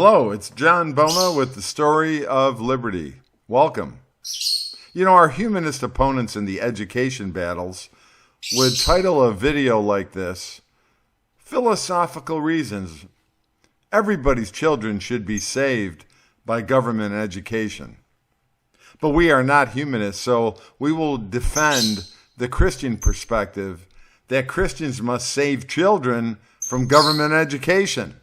Hello, it's John Bona with the Story of Liberty. Welcome. You know, our humanist opponents in the education battles would title a video like this, Philosophical Reasons. Everybody's children should be saved by government education. But we are not humanists, so we will defend the Christian perspective that Christians must save children from government education.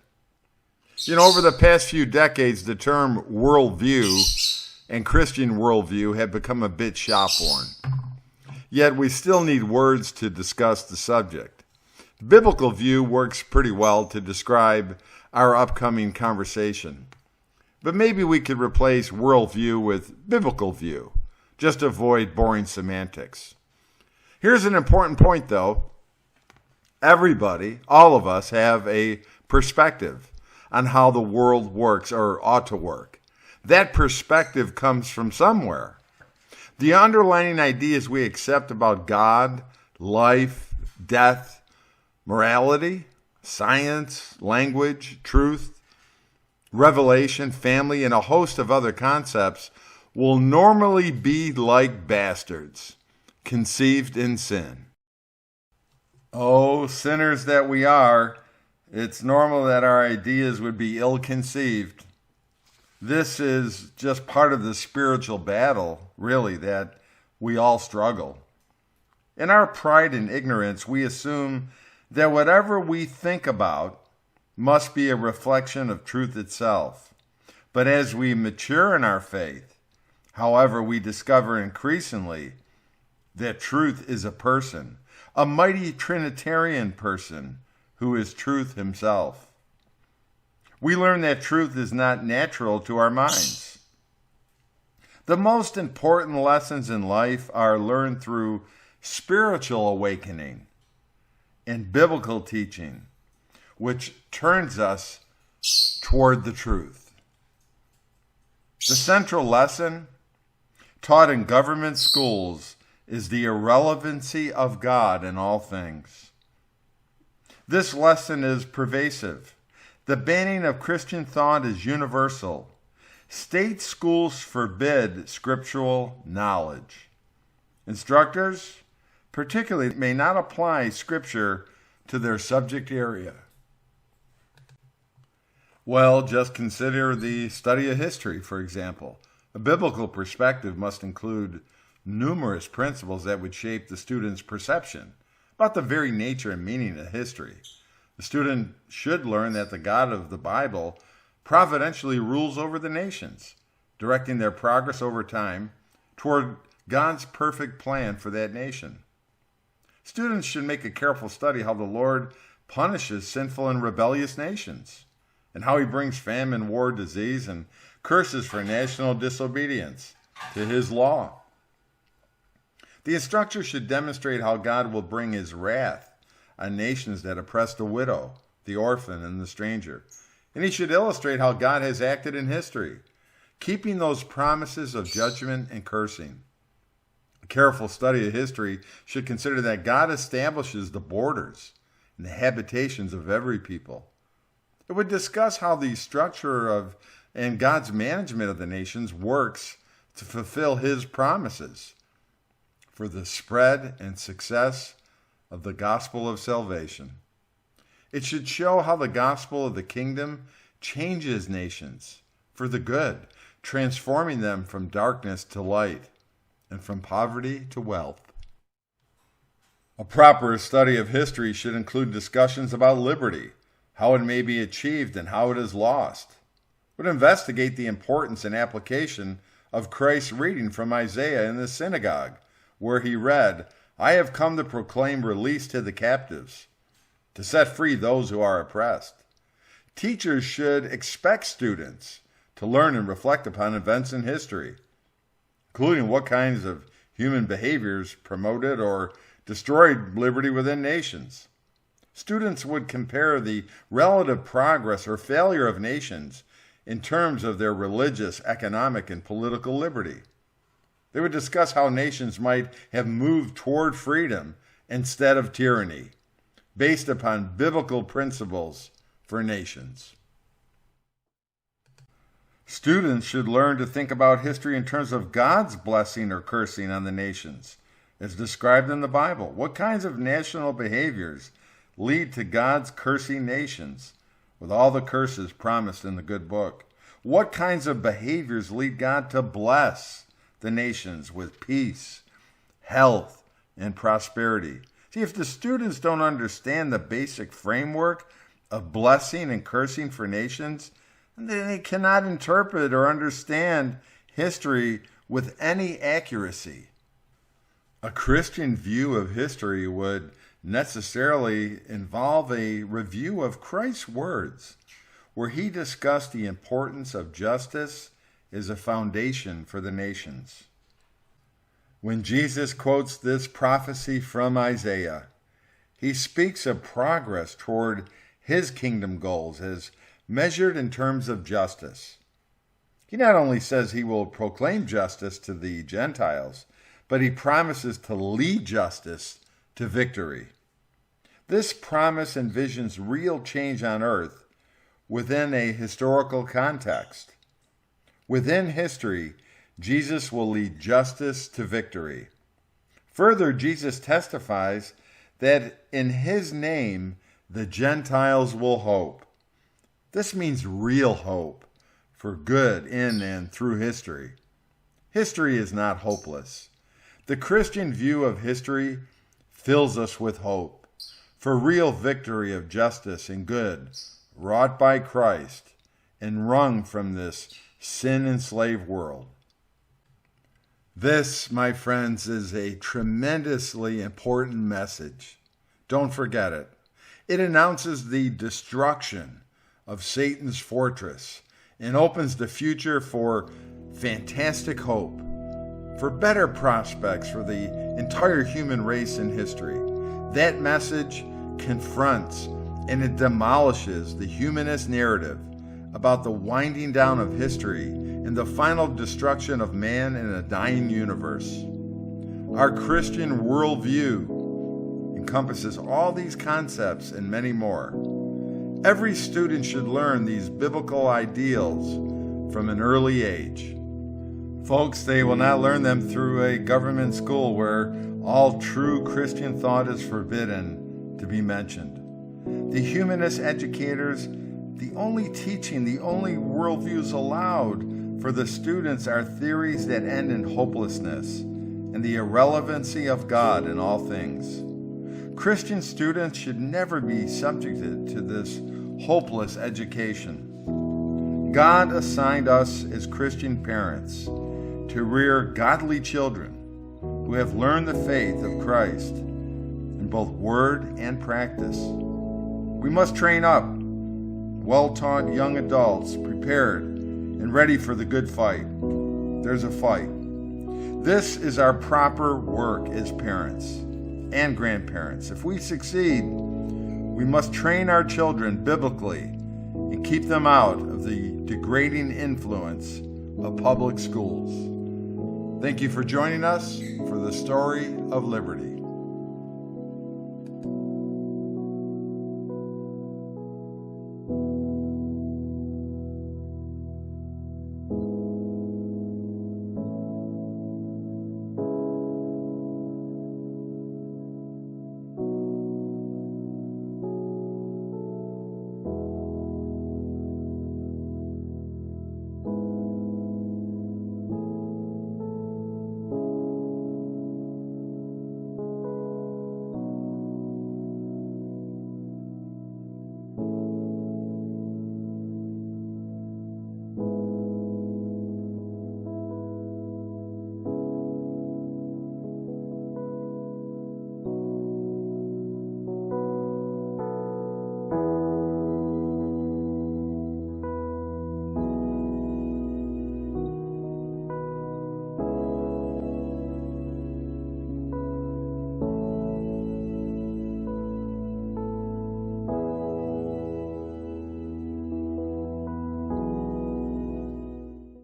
You know, over the past few decades, the term worldview and Christian worldview have become a bit shopworn. Yet we still need words to discuss the subject. Biblical view works pretty well to describe our upcoming conversation. But maybe we could replace worldview with biblical view, just to avoid boring semantics. Here's an important point, though. Everybody, all of us, have a perspective on how the world works or ought to work. That perspective comes from somewhere. The underlying ideas we accept about God, life, death, morality, science, language, truth, revelation, family, and a host of other concepts will normally be like bastards, conceived in sin. Oh, sinners that we are, it's normal that our ideas would be ill-conceived. This is just part of the spiritual battle, really, that we all struggle. In our pride and ignorance, we assume that whatever we think about must be a reflection of truth itself. But as we mature in our faith, however, we discover increasingly that truth is a person, a mighty Trinitarian person who is truth himself. We learn that truth is not natural to our minds. The most important lessons in life are learned through spiritual awakening and biblical teaching, which turns us toward the truth. The central lesson taught in government schools is the irrelevancy of God in all things. This lesson is pervasive. The banning of Christian thought is universal. State schools forbid scriptural knowledge. Instructors, particularly, may not apply scripture to their subject area. Well, just consider the study of history, for example. A biblical perspective must include numerous principles that would shape the student's perception about the very nature and meaning of history. The student should learn that the God of the Bible providentially rules over the nations, directing their progress over time toward God's perfect plan for that nation. Students should make a careful study how the Lord punishes sinful and rebellious nations, and how he brings famine, war, disease, and curses for national disobedience to his law. The instructor should demonstrate how God will bring his wrath on nations that oppress the widow, the orphan, and the stranger. And he should illustrate how God has acted in history, keeping those promises of judgment and cursing. A careful study of history should consider that God establishes the borders and the habitations of every people. It would discuss how the structure of and God's management of the nations works to fulfill his promises for the spread and success of the gospel of salvation. It should show how the gospel of the kingdom changes nations for the good, transforming them from darkness to light and from poverty to wealth. A proper study of history should include discussions about liberty, how it may be achieved and how it is lost. It would investigate the importance and application of Christ's reading from Isaiah in the synagogue, where he read, "I have come to proclaim release to the captives, to set free those who are oppressed." Teachers should expect students to learn and reflect upon events in history, including what kinds of human behaviors promoted or destroyed liberty within nations. Students would compare the relative progress or failure of nations in terms of their religious, economic, and political liberty. They would discuss how nations might have moved toward freedom instead of tyranny, based upon biblical principles for nations. Students should learn to think about history in terms of God's blessing or cursing on the nations, as described in the Bible. What kinds of national behaviors lead to God's cursing nations with all the curses promised in the good book? What kinds of behaviors lead God to bless the nations with peace, health, and prosperity? See, if the students don't understand the basic framework of blessing and cursing for nations, then they cannot interpret or understand history with any accuracy. A Christian view of history would necessarily involve a review of Christ's words, where he discussed the importance of justice as a foundation for the nations. When Jesus quotes this prophecy from Isaiah, he speaks of progress toward his kingdom goals as measured in terms of justice. He not only says he will proclaim justice to the Gentiles, but he promises to lead justice to victory. This promise envisions real change on earth within a historical context. Within history, Jesus will lead justice to victory. Further, Jesus testifies that in his name the Gentiles will hope. This means real hope for good in and through history. History is not hopeless. The Christian view of history fills us with hope for real victory of justice and good wrought by Christ and wrung from this sin-enslaved world. This, my friends, is a tremendously important message. Don't forget it. It announces the destruction of Satan's fortress and opens the future for fantastic hope, for better prospects for the entire human race in history. That message confronts and it demolishes the humanist narrative about the winding down of history and the final destruction of man in a dying universe. Our Christian worldview encompasses all these concepts and many more. Every student should learn these biblical ideals from an early age. Folks, they will not learn them through a government school where all true Christian thought is forbidden to be mentioned. The humanist educators, the only teaching, the only worldviews allowed for the students are theories that end in hopelessness and the irrelevancy of God in all things. Christian students should never be subjected to this hopeless education. God assigned us as Christian parents to rear godly children who have learned the faith of Christ in both word and practice. We must train up well-taught young adults prepared and ready for the good fight. There's a fight. This is our proper work as parents and grandparents. If we succeed, we must train our children biblically and keep them out of the degrading influence of public schools. Thank you for joining us for the Story of Liberty.